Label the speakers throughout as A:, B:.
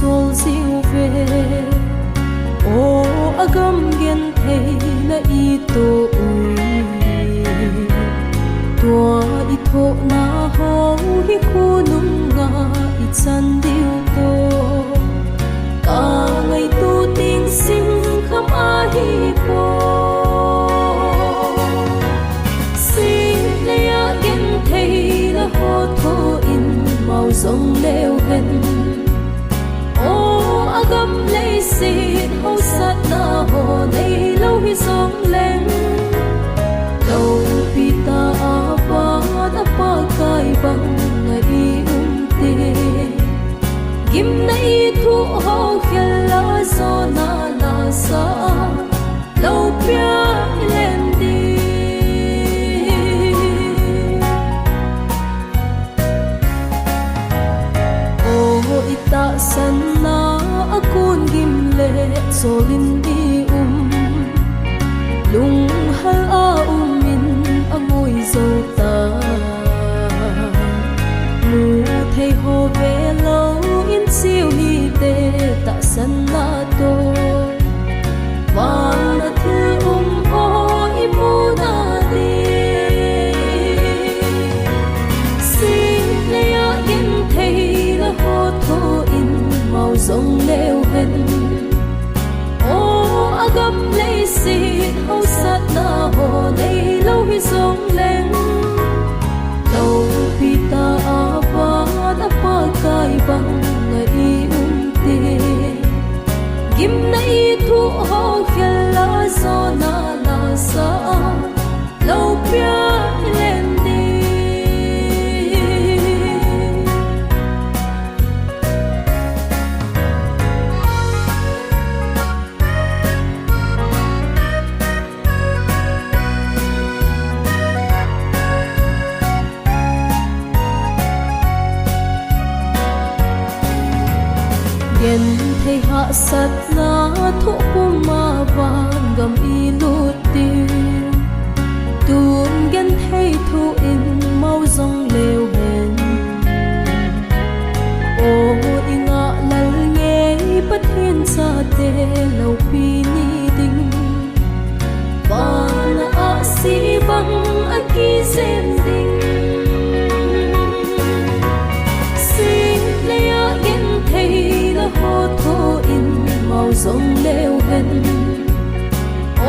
A: sol diu ve o agam gen thei na i to ui tua i tho na ho hi khu nung nga i chan diu to ka ngai tu ting sim kham a hi po sim le ya gen thei la ho tho in mau zong leo hen o agam lei si ho sat na ho nei lo hi zong leng lo pi ta pa da pa kai bang ngai te gim nei thu ho khel la so na la sa lo pia len di o ita san na akun gim le solin di lung hal a min angoi zo ta mu thei ho ve lo in siêu hi te ta san na to wa na thu ho i mu na di si le ya in thei la ho tho in mau zong leo hen o agam lei si ho sat na ho nei lo hi zong leng lo pi ta pa da pa kai bang ngai te gim nei thu ho khel la so na la sa lo pia len di gen thei ha sat na thu ma van gam i lut ti tun gen thei thu in mau zong leo hen o inga lal nge pathen sa te lo pi ni ding van a si bang a ki sem ding ho tho in mau zong leo hen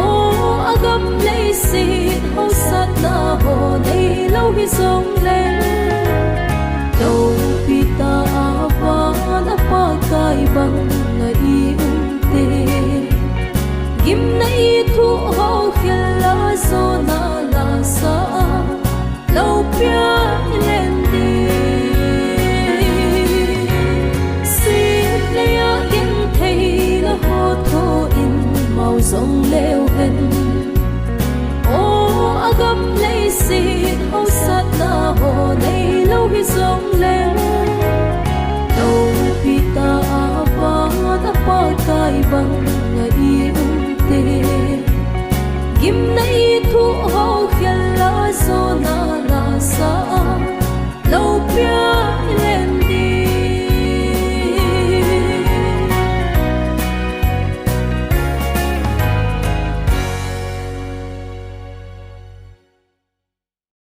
A: o agam lei si ho sat na ho nei lo hi zong leng lo pi ta pa da pa kai bang ngai te gim nei thu ho khel la so na la sa lo pia len di ho tho in mau zong leo hen o agam lei si ho sat na ho nei lo hi zong leng lo pi ta pa da pa kai bang ngai te gim nei thu ho khel la so na la sa